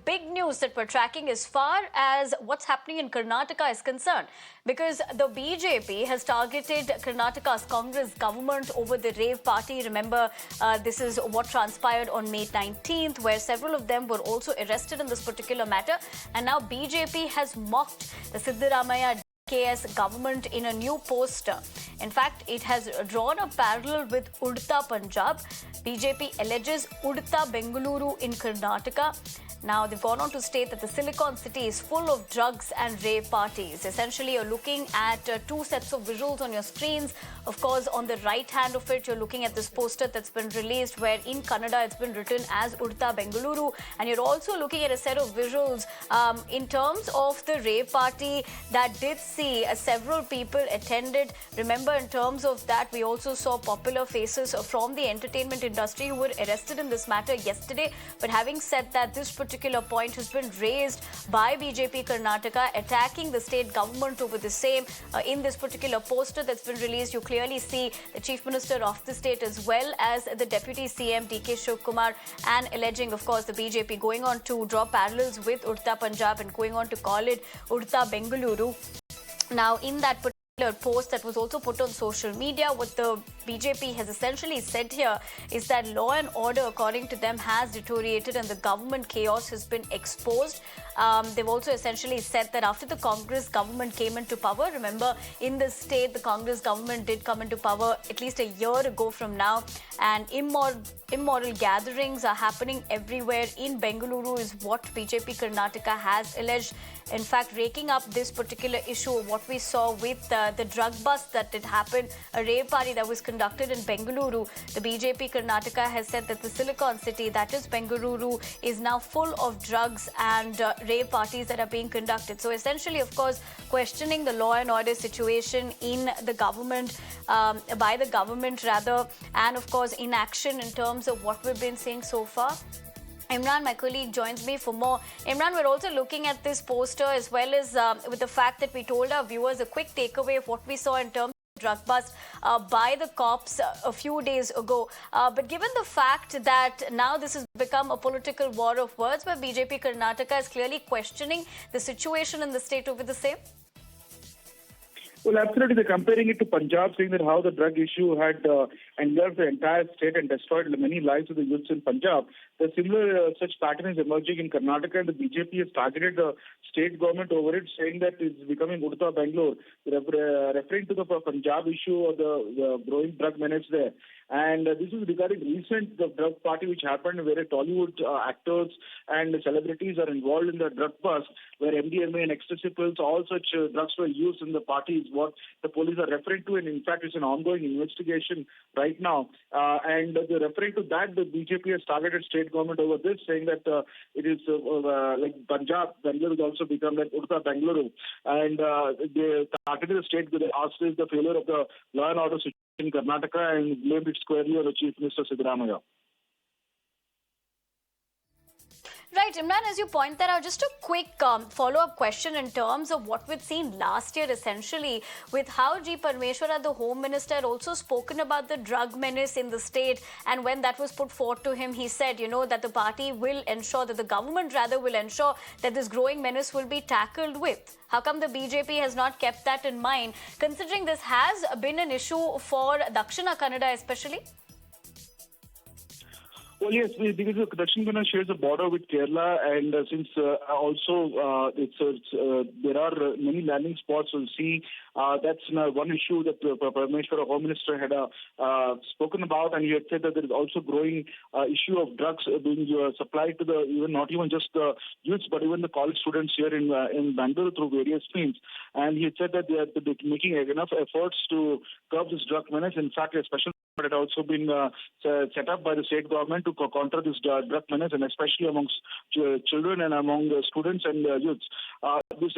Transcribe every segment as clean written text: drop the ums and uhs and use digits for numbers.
big news that we're tracking as far as what's happening in Karnataka is concerned, because the BJP has targeted Karnataka's Congress government over the Rave party. Remember, this is what transpired on May 19th, where several of them were also arrested in this particular matter. And now BJP has mocked the Siddaramaiah-led government in a new poster. In fact, it has drawn a parallel with Udta Punjab. BJP alleges Udta Bengaluru in Karnataka. Now, they've gone on to state that the Silicon City is full of drugs and rave parties. Essentially, you're looking at two sets of visuals on your screens. Of course, on the right hand of it, you're looking at this poster that's been released where in Kannada it's been written as Udta Bengaluru. And you're also looking at a set of visuals in terms of the rave party that did see several people attended. Remember, in terms of that, we also saw popular faces from the entertainment industry who were arrested in this matter yesterday. But having said that, this particular point has been raised by BJP Karnataka, attacking the state government over the same. In this particular poster that's been released, you clearly see the Chief Minister of the state as well as the Deputy CM DK Shivkumar, and alleging, of course, the BJP going on to draw parallels with Udta Punjab and going on to call it Udta Bengaluru. Now, in that particular post that was also put on social media, what the BJP has essentially said here is that law and order, according to them, has deteriorated and the government chaos has been exposed. They've also essentially said that after the Congress government came into power, remember, in the state, the Congress government did come into power at least a year ago from now, and immoral gatherings are happening everywhere in Bengaluru is what BJP Karnataka has alleged. In fact, raking up this particular issue of what we saw with the drug bust that did happen, a rave party that was conducted in Bengaluru, the BJP Karnataka has said that the Silicon City, that is Bengaluru, is now full of drugs and rave parties that are being conducted. So essentially, of course, questioning the law and order situation in the government, by the government rather, and of course inaction in terms of what we've been seeing so far. Imran, my colleague, joins me for more. Imran, we're also looking at this poster as well as with the fact that we told our viewers a quick takeaway of what we saw in terms of drug bust by the cops a few days ago. But given the fact that now this has become a political war of words where BJP Karnataka is clearly questioning the situation in the state over the same? Well, absolutely. They're comparing it to Punjab, saying that how the drug issue had engulfed the entire state and destroyed many lives of the youths in Punjab. The similar such pattern is emerging in Karnataka, and the BJP has targeted the state government over it, saying that it's becoming Udta Bengaluru, referring to the Punjab issue or the growing drug menace there. And this is regarding recent drug party which happened where Tollywood actors and celebrities are involved in the drug bust, where MDMA and ecstasy pills, all such drugs were used in the party is what the police are referring to. And in fact, it's an ongoing investigation right now. And referring to that, the BJP has targeted state government over this, saying that it is like Punjab, Bengaluru has also become like Udta Bengaluru. And they targeted the state because they asked is the failure of the law and order situation in Karnataka and blamed it squarely on the Chief Minister Siddaramaiah. Right, Imran, as you point that out, just a quick follow-up question in terms of what we'd seen last year, essentially, with how G. Parmeshwara, the Home Minister, had also spoken about the drug menace in the state. And when that was put forth to him, he said, you know, that the party will ensure, that the government rather will ensure that this growing menace will be tackled with. How come the BJP has not kept that in mind, considering this has been an issue for Dakshina Kannada especially? Well, yes, because the Dakshina Kannada shares a border with Kerala, and since also there are many landing spots on sea, that's one issue that Parmeshwara, Home Minister, had spoken about, and he had said that there is also growing issue of drugs being supplied to the not even just the youths, but even the college students here in Bangalore through various means. And he had said that they are making enough efforts to curb this drug menace. In fact, a special had also been set up by the state government to counter this drug menace, and especially amongst children and among students and youths. This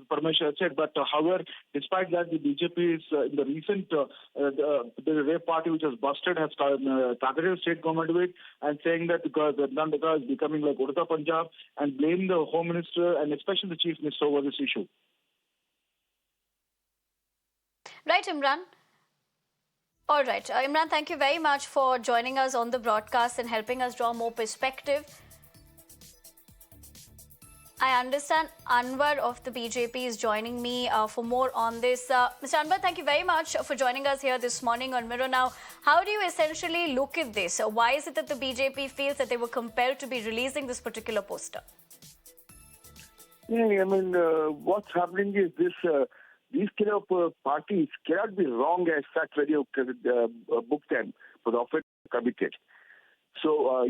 Parmeshwar said, but however, despite that, the BJP is in the recent the Rave party which was busted has targeted the state government with and saying that because Karnataka is becoming like Udta Punjab and blame the Home Minister and especially the Chief Minister over this issue. Right, Imran. All right. Imran, thank you very much for joining us on the broadcast and helping us draw more perspective. I understand Anwar of the BJP is joining me for more on this. Mr. Anwar, thank you very much for joining us here this morning on Mirror Now. How do you essentially look at this? Why is it that the BJP feels that they were compelled to be releasing this particular poster? Yeah, I mean, what's happening is this: these kind of parties cannot be wrong as such when you book them for the offense committed. So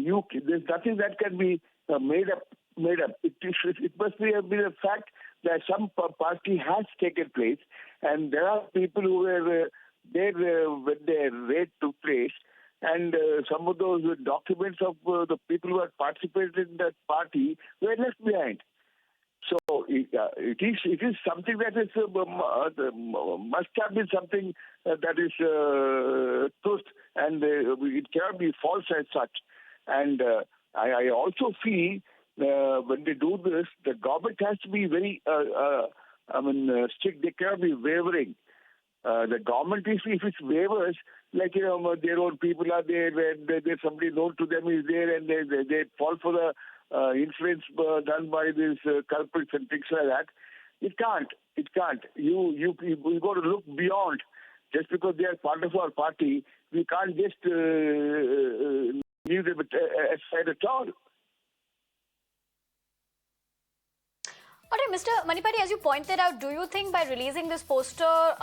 there's nothing that can be made up. It must be a fact that some party has taken place, and there are people who were there when the raid took place, and some of those documents of the people who had participated in that party were left behind. So it is something that is must have been something that is truth, and it cannot be false as such. And I also feel when they do this, the government has to be very strict. They cannot be wavering. The government, if it wavers, like their own people are there, where there's somebody known to them is there, and they fall for the influence done by these culprits and things like that. It can't. You got to look beyond. Just because they are part of our party, we can't just leave them aside at all. All right, Mr. Manipari, as you pointed out, do you think by releasing this poster,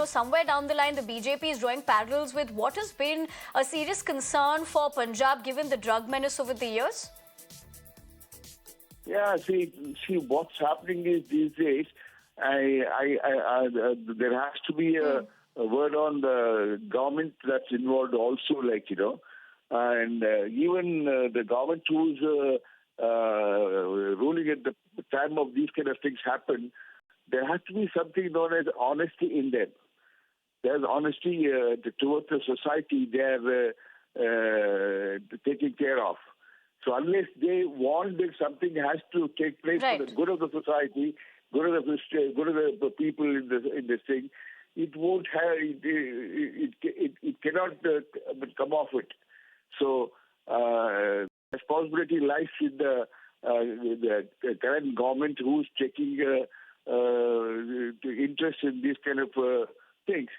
somewhere down the line, the BJP is drawing parallels with what has been a serious concern for Punjab given the drug menace over the years? Yeah, see, what's happening is these days, there has to be a word on the government that's involved also, and even the government who's ruling at the time of these kind of things happen, there has to be something known as honesty in them. There's honesty towards the society they're taking care of. So unless they want that something has to take place for the good of the society, good of the people in this thing, it won't have it cannot come off it. So responsibility lies with the current government who's taking interest in these kind of things.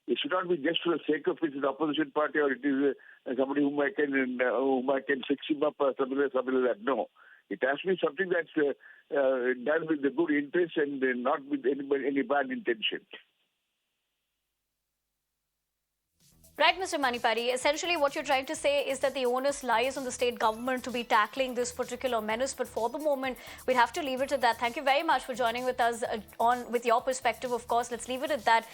It should not be just for the sake of it's an opposition party or it is somebody whom I can fix him up or something like that. No. It has to be something that's done with the good interest and not with any bad intention. Right, Mr. Manipari. Essentially, what you're trying to say is that the onus lies on the state government to be tackling this particular menace. But for the moment, we'd have to leave it at that. Thank you very much for joining with us with your perspective, of course. Let's leave it at that.